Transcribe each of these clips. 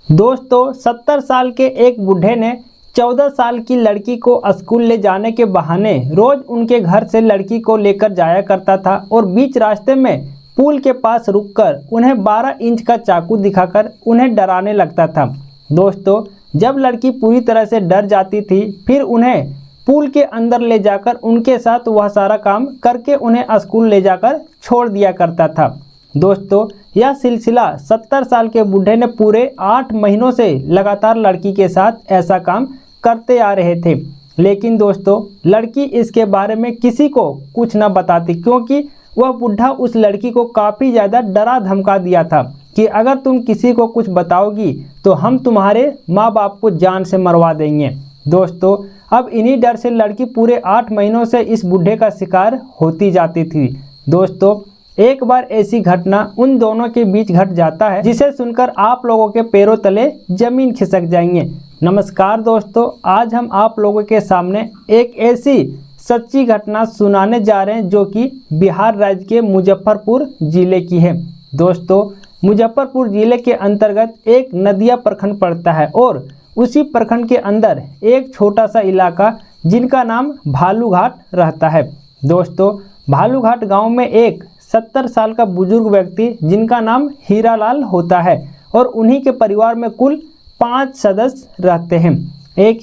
दोस्तों 70 साल के एक बूढ़े ने 14 साल की लड़की को स्कूल ले जाने के बहाने रोज उनके घर से लड़की को लेकर जाया करता था और बीच रास्ते में पुल के पास रुककर उन्हें 12 इंच का चाकू दिखाकर उन्हें डराने लगता था। दोस्तों जब लड़की पूरी तरह से डर जाती थी फिर उन्हें पुल के अंदर ले जाकर उनके साथ वह सारा काम करके उन्हें स्कूल ले जाकर छोड़ दिया करता था। दोस्तों यह सिलसिला 70 साल के बूढ़े ने पूरे 8 महीनों से लगातार लड़की के साथ ऐसा काम करते आ रहे थे। लेकिन दोस्तों लड़की इसके बारे में किसी को कुछ न बताती, क्योंकि वह बूढ़ा उस लड़की को काफ़ी ज़्यादा डरा धमका दिया था कि अगर तुम किसी को कुछ बताओगी तो हम तुम्हारे माँ बाप को जान से मरवा देंगे। दोस्तों अब इन्हीं डर से लड़की पूरे 8 महीनों से इस बूढ़े का शिकार होती जाती थी। दोस्तों एक बार ऐसी घटना उन दोनों के बीच घट जाता है जिसे सुनकर आप लोगों के पैरों तले जमीन खिसक जाएंगे। नमस्कार दोस्तों, आज हम आप लोगों के सामने एक ऐसी सच्ची घटना सुनाने जा रहे हैं जो कि बिहार राज्य के मुजफ्फरपुर जिले की है। दोस्तों मुजफ्फरपुर जिले के अंतर्गत एक नदिया प्रखंड पड़ता है और उसी प्रखंड के अंदर एक छोटा सा इलाका जिनका नाम भालूघाट रहता है। दोस्तों भालूघाट गांव में एक 70 साल का बुजुर्ग व्यक्ति जिनका नाम हीरालाल होता है और उन्हीं के परिवार में कुल 5 सदस्य रहते हैं। एक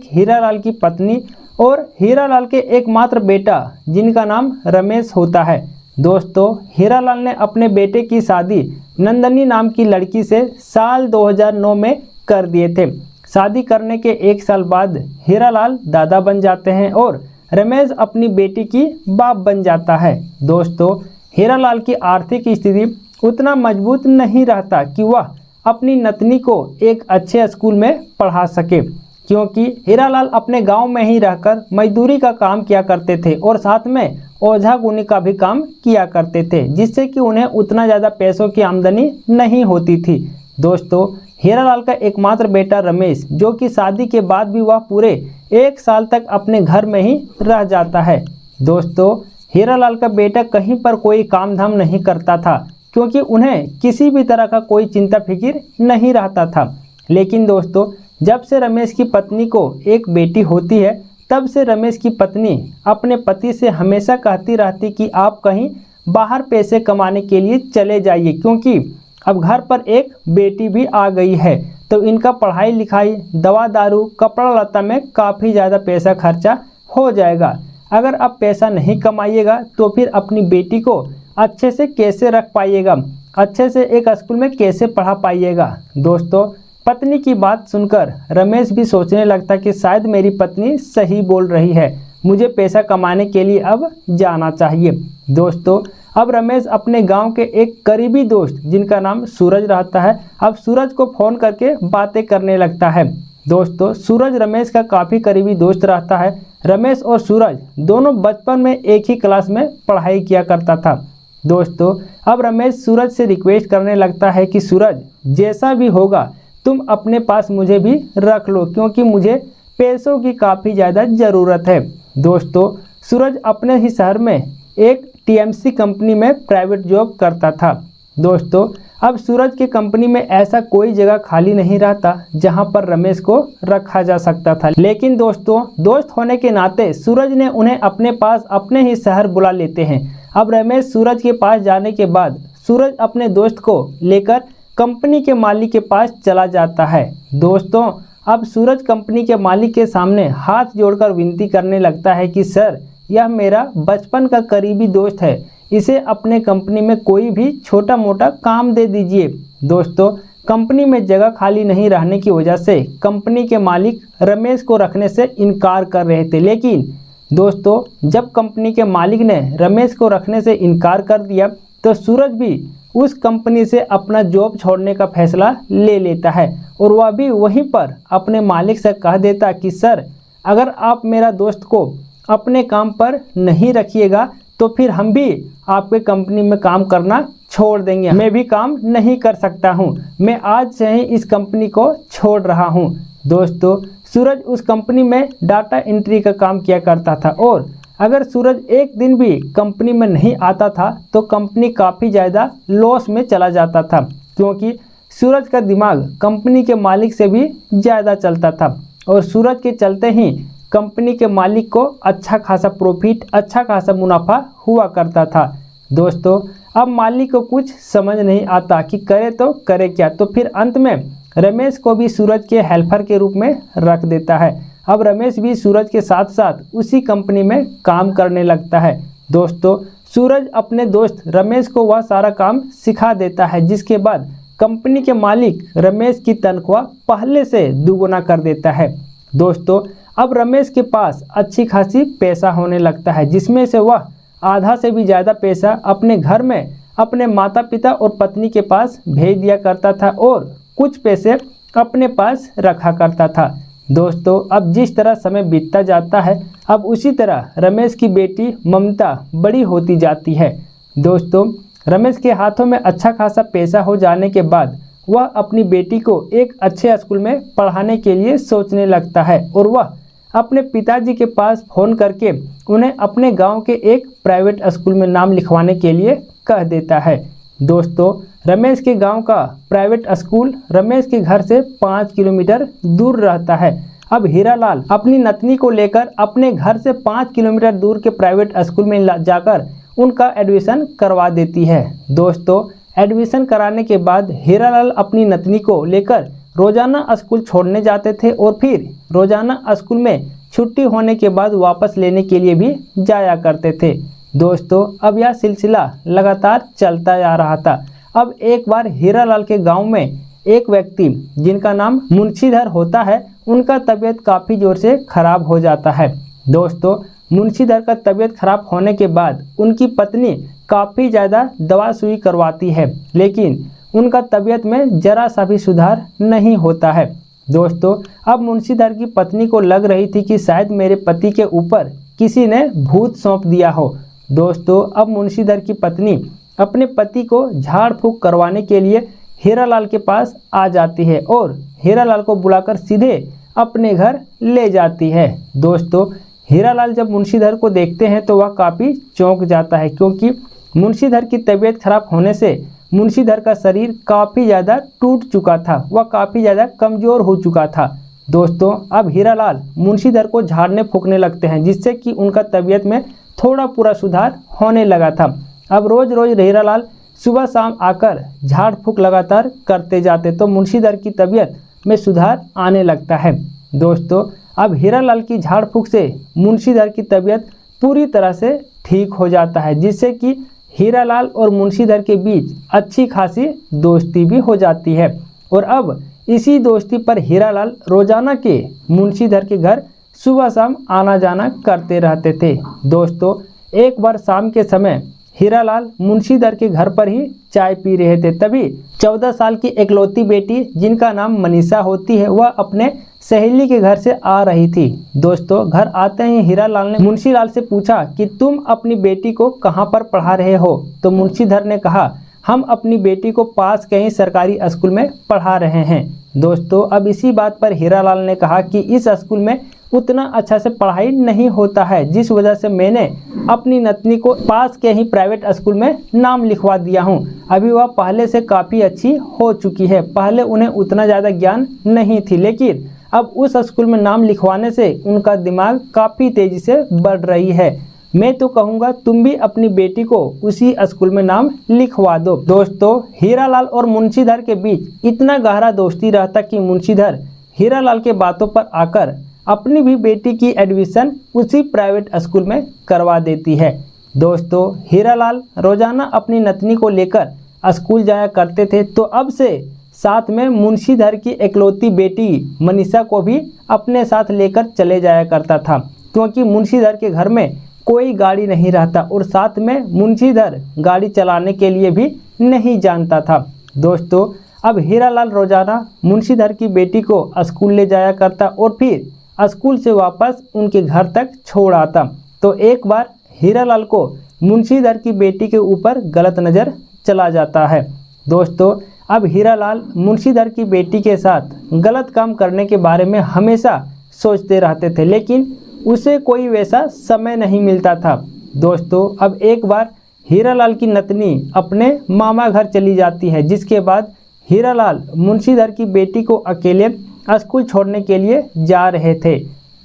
हीरालाल की पत्नी और हीरालाल के एकमात्र बेटा जिनका नाम रमेश होता है। दोस्तों हीरालाल ने अपने बेटे की शादी नंदनी नाम की लड़की से साल 2009 में कर दिए थे। शादी करने के 1 साल बाद हीरालाल दादा बन जाते हैं और रमेश अपनी बेटी की बाप बन जाता है। दोस्तों हीरालाल की आर्थिक स्थिति उतना मजबूत नहीं रहता कि वह अपनी नतनी को एक अच्छे स्कूल में पढ़ा सके, क्योंकि हीरालाल अपने गांव में ही रहकर मजदूरी का काम किया करते थे और साथ में ओझा गुनी का भी काम किया करते थे, जिससे कि उन्हें उतना ज़्यादा पैसों की आमदनी नहीं होती थी। दोस्तों हीरालाल का एकमात्र बेटा रमेश, जो कि शादी के बाद भी वह पूरे 1 साल तक अपने घर में ही रह जाता है। दोस्तों हीरालाल का बेटा कहीं पर कोई काम धाम नहीं करता था, क्योंकि उन्हें किसी भी तरह का कोई चिंता फिक्र नहीं रहता था। लेकिन दोस्तों जब से रमेश की पत्नी को एक बेटी होती है तब से रमेश की पत्नी अपने पति से हमेशा कहती रहती कि आप कहीं बाहर पैसे कमाने के लिए चले जाइए, क्योंकि अब घर पर एक बेटी भी आ गई है तो इनका पढ़ाई लिखाई, दवा दारू, कपड़ा लत्ता में काफ़ी ज़्यादा पैसा खर्चा हो जाएगा। अगर आप पैसा नहीं कमाइएगा तो फिर अपनी बेटी को अच्छे से कैसे रख पाइएगा, अच्छे से एक स्कूल में कैसे पढ़ा पाइएगा। दोस्तों पत्नी की बात सुनकर रमेश भी सोचने लगता कि शायद मेरी पत्नी सही बोल रही है, मुझे पैसा कमाने के लिए अब जाना चाहिए। दोस्तों अब रमेश अपने गांव के एक करीबी दोस्त जिनका नाम सूरज रहता है, अब सूरज को फ़ोन करके बातें करने लगता है। दोस्तों सूरज रमेश का काफ़ी करीबी दोस्त रहता है। रमेश और सूरज दोनों बचपन में एक ही क्लास में पढ़ाई किया करता था। दोस्तों अब रमेश सूरज से रिक्वेस्ट करने लगता है कि सूरज जैसा भी होगा तुम अपने पास मुझे भी रख लो, क्योंकि मुझे पैसों की काफ़ी ज़्यादा ज़रूरत है। दोस्तों सूरज अपने ही शहर में एक टीएमसी कंपनी में प्राइवेट जॉब करता था। दोस्तों अब सूरज की कंपनी में ऐसा कोई जगह खाली नहीं रहता जहां पर रमेश को रखा जा सकता था। लेकिन दोस्तों दोस्त होने के नाते सूरज ने उन्हें अपने पास अपने ही शहर बुला लेते हैं। अब रमेश सूरज के पास जाने के बाद सूरज अपने दोस्त को लेकर कंपनी के मालिक के पास चला जाता है। दोस्तों अब सूरज कंपनी के मालिक के सामने हाथ जोड़कर विनती करने लगता है कि सर यह मेरा बचपन का करीबी दोस्त है, इसे अपने कंपनी में कोई भी छोटा मोटा काम दे दीजिए। दोस्तों कंपनी में जगह खाली नहीं रहने की वजह से कंपनी के मालिक रमेश को रखने से इनकार कर रहे थे। लेकिन दोस्तों जब कंपनी के मालिक ने रमेश को रखने से इनकार कर दिया तो सूरज भी उस कंपनी से अपना जॉब छोड़ने का फैसला ले लेता है और वह भी वहीं पर अपने मालिक से कह देता कि सर अगर आप मेरा दोस्त को अपने काम पर नहीं रखिएगा तो फिर हम भी आपके कंपनी में काम करना छोड़ देंगे, मैं भी काम नहीं कर सकता हूं, मैं आज से ही इस कंपनी को छोड़ रहा हूं। दोस्तों सूरज उस कंपनी में डाटा एंट्री का काम किया करता था और अगर सूरज एक दिन भी कंपनी में नहीं आता था तो कंपनी काफ़ी ज़्यादा लॉस में चला जाता था, क्योंकि सूरज का दिमाग कंपनी के मालिक से भी ज़्यादा चलता था और सूरज के चलते ही कंपनी के मालिक को अच्छा खासा प्रॉफिट, अच्छा खासा मुनाफा हुआ करता था। दोस्तों, अब मालिक को कुछ समझ नहीं आता कि करे तो करे क्या, तो फिर अंत में रमेश को भी सूरज के हेल्पर के रूप में रख देता है। अब रमेश भी सूरज के साथ साथ उसी कंपनी में काम करने लगता है। दोस्तों, सूरज अपने दोस्त रमेश को वह सारा काम सिखा देता है, जिसके बाद कंपनी के मालिक रमेश की तनख्वाह पहले से दुगुना कर देता है। दोस्तों, अब रमेश के पास अच्छी खासी पैसा होने लगता है, जिसमें से वह आधा से भी ज़्यादा पैसा अपने घर में अपने माता पिता और पत्नी के पास भेज दिया करता था और कुछ पैसे अपने पास रखा करता था। दोस्तों, अब जिस तरह समय बीतता जाता है, अब उसी तरह रमेश की बेटी ममता बड़ी होती जाती है। दोस्तों, रमेश के हाथों में अच्छा खासा पैसा हो जाने के बाद वह अपनी बेटी को एक अच्छे स्कूल में पढ़ाने के लिए सोचने लगता है और वह अपने पिताजी के पास फ़ोन करके उन्हें अपने गांव के एक प्राइवेट स्कूल में नाम लिखवाने के लिए कह देता है। दोस्तों, रमेश के गांव का प्राइवेट स्कूल रमेश के घर से 5 किलोमीटर दूर रहता है। अब हीरालाल अपनी नतनी को लेकर अपने घर से 5 किलोमीटर दूर के प्राइवेट स्कूल में जाकर उनका एडमिशन करवा देती है। दोस्तों, एडमिशन कराने के बाद हीरालाल अपनी नतनी को लेकर रोजाना स्कूल छोड़ने जाते थे और फिर रोजाना स्कूल में छुट्टी होने के बाद वापस लेने के लिए भी जाया करते थे। दोस्तों, अब यह सिलसिला लगातार चलता जा रहा था। अब एक बार हीरालाल के गांव में एक व्यक्ति जिनका नाम मुंशीधर होता है, उनका तबीयत काफ़ी ज़ोर से खराब हो जाता है। दोस्तों, मुंशीधर का तबीयत खराब होने के बाद उनकी पत्नी काफ़ी ज़्यादा दवा सुई करवाती है, लेकिन उनका तबीयत में ज़रा सा भी सुधार नहीं होता है। दोस्तों, अब मुंशीधर की पत्नी को लग रही थी कि शायद मेरे पति के ऊपर किसी ने भूत सौंप दिया हो। दोस्तों, अब मुंशीधर की पत्नी अपने पति को झाड़ फूँक करवाने के लिए हीरालाल के पास आ जाती है और हीरालाल को बुलाकर सीधे अपने घर ले जाती है। दोस्तों, हीरालाल जब मुंशीधर को देखते हैं तो वह काफ़ी चौंक जाता है, क्योंकि मुंशीधर की तबीयत खराब होने से मुंशीधर का शरीर काफ़ी ज़्यादा टूट चुका था, वह काफ़ी ज़्यादा कमज़ोर हो चुका था। दोस्तों, अब हीरालाल मुंशीधर को झाड़ने फूंकने लगते हैं, जिससे कि उनका तबीयत में थोड़ा पूरा सुधार होने लगा था। अब रोज़ रोज़ हीरालाल सुबह शाम आकर झाड़ फूंक लगातार करते जाते तो मुंशीधर की तबीयत में सुधार आने लगता है। दोस्तों, अब हीरालाल की झाड़ फूंक से मुंशीधर की तबीयत पूरी तरह से ठीक हो जाता है, जिससे कि हीरालाल और मुंशीधर के बीच अच्छी खासी दोस्ती भी हो जाती है। और अब इसी दोस्ती पर हीरालाल रोजाना के मुंशीधर के घर सुबह शाम आना जाना करते रहते थे। दोस्तों, एक बार शाम के समय हीरालाल मुंशीधर के घर पर ही चाय पी रहे थे, तभी 14 साल की एकलौती बेटी जिनका नाम मनीषा होती है, वह अपने सहेली के घर से आ रही थी। दोस्तों, घर आते ही हीरालाल ने मुंशीलाल से पूछा कि तुम अपनी बेटी को कहाँ पर पढ़ा रहे हो? तो मुंशीधर ने कहा, हम अपनी बेटी को पास के ही सरकारी स्कूल में पढ़ा रहे हैं। दोस्तों, अब इसी बात पर हीरालाल ने कहा कि इस स्कूल में उतना अच्छा से पढ़ाई नहीं होता है, जिस वजह से मैंने अपनी नतनी को पास के ही प्राइवेट स्कूल में नाम लिखवा दिया हूँ। अभी वह पहले से काफ़ी अच्छी हो चुकी है। पहले उन्हें उतना ज़्यादा ज्ञान नहीं थी, लेकिन अब उस स्कूल में नाम लिखवाने से उनका दिमाग काफ़ी तेज़ी से बढ़ रही है। मैं तो कहूँगा तुम भी अपनी बेटी को उसी स्कूल में नाम लिखवा दो। दोस्तों, हीरालाल और मुंशीधर के बीच इतना गहरा दोस्ती रहता कि मुंशीधर हीरालाल के बातों पर आकर अपनी भी बेटी की एडमिशन उसी प्राइवेट स्कूल में करवा देती है। दोस्तों, हीरालाल रोजाना अपनी नतनी को लेकर स्कूल जाया करते थे, तो अब से साथ में मुंशीधर की एकलौती बेटी मनीषा को भी अपने साथ लेकर चले जाया करता था, क्योंकि मुंशीधर के घर में कोई गाड़ी नहीं रहता और साथ में मुंशीधर गाड़ी चलाने के लिए भी नहीं जानता था। दोस्तों, अब हीरालाल रोजाना मुंशीधर की बेटी को स्कूल ले जाया करता और फिर स्कूल से वापस उनके घर तक छोड़ आता। तो एक बार हीरालाल को मुंशीधर की बेटी के ऊपर गलत नज़र चला जाता है। दोस्तों, अब हीरालाल मुंशीधर की बेटी के साथ गलत काम करने के बारे में हमेशा सोचते रहते थे, लेकिन उसे कोई वैसा समय नहीं मिलता था। दोस्तों, अब एक बार हीरालाल की नतनी अपने मामा घर चली जाती है, जिसके बाद हीरालाल मुंशीधर की बेटी को अकेले स्कूल छोड़ने के लिए जा रहे थे।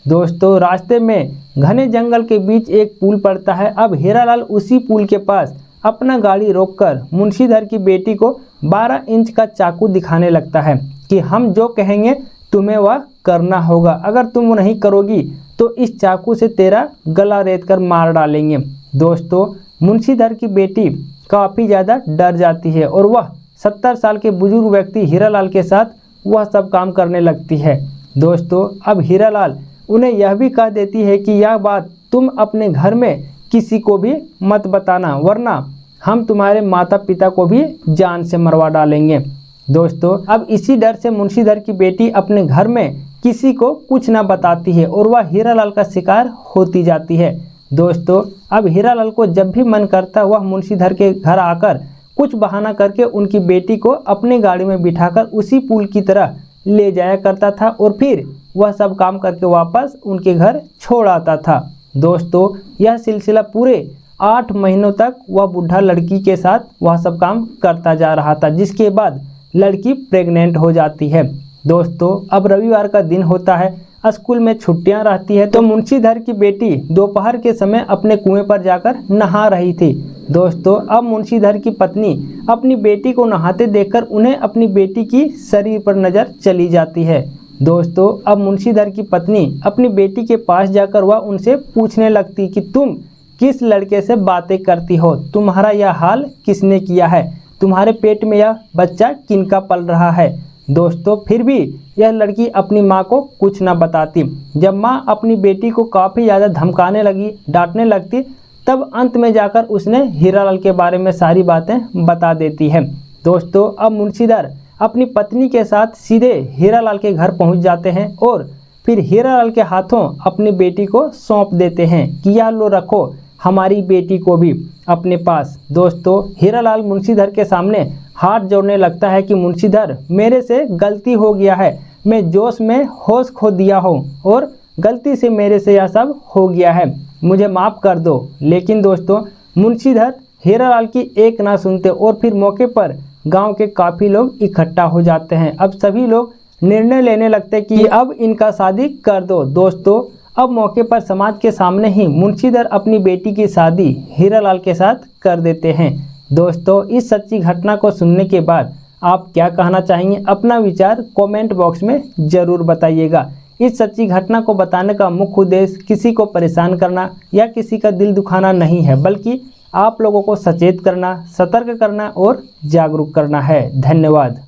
दोस्तों, रास्ते में घने जंगल के बीच एक पुल पड़ता है। अब हीरालाल उसी पुल के पास अपना गाड़ी रोककर मुंशीधर की बेटी को 12 इंच का चाकू दिखाने लगता है कि हम जो कहेंगे तुम्हें वह करना होगा। अगर तुम नहीं करोगी तो इस चाकू से तेरा गला रेत कर मार डालेंगे। दोस्तों, मुंशीधर की बेटी काफ़ी ज़्यादा डर जाती है और वह 70 साल के बुजुर्ग व्यक्ति हीरालाल के साथ वह सब काम करने लगती है। दोस्तों, अब हीरालाल उन्हें यह भी कह देती है कि यह बात तुम अपने घर में किसी को भी मत बताना, वरना हम तुम्हारे माता पिता को भी जान से मरवा डालेंगे। दोस्तों, अब इसी डर से मुंशीधर की बेटी अपने घर में किसी को कुछ ना बताती है और वह हीरालाल का शिकार होती जाती है। दोस्तों, अब हीरालाल को जब भी मन करता वह मुंशीधर के घर आकर कुछ बहाना करके उनकी बेटी को अपने गाड़ी में बिठाकर उसी पुल की तरह ले जाया करता था और फिर वह सब काम करके वापस उनके घर छोड़ आता था। दोस्तों, यह सिलसिला पूरे 8 महीनों तक वह बुढ़ा लड़की के साथ वह सब काम करता जा रहा था, जिसके बाद लड़की प्रेग्नेंट हो जाती है। दोस्तों, अब रविवार का दिन होता है, स्कूल में छुट्टियां रहती है, तो मुंशीधर की बेटी दोपहर के समय अपने कुएं पर जाकर नहा रही थी। दोस्तों, अब मुंशीधर की पत्नी अपनी बेटी को नहाते देखकर उन्हें अपनी बेटी की शरीर पर नज़र चली जाती है। दोस्तों, अब मुंशीधर की पत्नी अपनी बेटी के पास जाकर वह उनसे पूछने लगती कि तुम किस लड़के से बातें करती हो, तुम्हारा यह हाल किसने किया है, तुम्हारे पेट में यह बच्चा किनका पल रहा है। दोस्तों, फिर भी यह लड़की अपनी माँ को कुछ न बताती। जब माँ अपनी बेटी को काफ़ी ज़्यादा धमकाने लगी, डांटने लगती, तब अंत में जाकर उसने हीरालाल के बारे में सारी बातें बता देती है। दोस्तों, अब मुंशीधर अपनी पत्नी के साथ सीधे हीरालाल के घर पहुंच जाते हैं और फिर हीरालाल के हाथों अपनी बेटी को सौंप देते हैं कि यह लो, रखो हमारी बेटी को भी अपने पास। दोस्तों, हीरालाल मुंशीधर के सामने हाथ जोड़ने लगता है कि मुंशीधर, मेरे से गलती हो गया है, मैं जोश में होश खो दिया हूँ और गलती से मेरे से यह सब हो गया है, मुझे माफ़ कर दो। लेकिन दोस्तों, मुंशीधर हीरालाल की एक ना सुनते और फिर मौके पर गांव के काफ़ी लोग इकट्ठा हो जाते हैं। अब सभी लोग निर्णय लेने लगते कि अब इनका शादी कर दो। दोस्तों, अब मौके पर समाज के सामने ही मुंशीधर अपनी बेटी की शादी हीरालाल के साथ कर देते हैं। दोस्तों, इस सच्ची घटना को सुनने के बाद आप क्या कहना चाहेंगे? अपना विचार कमेंट बॉक्स में ज़रूर बताइएगा। इस सच्ची घटना को बताने का मुख्य उद्देश्य किसी को परेशान करना या किसी का दिल दुखाना नहीं है, बल्कि आप लोगों को सचेत करना, सतर्क करना और जागरूक करना है। धन्यवाद।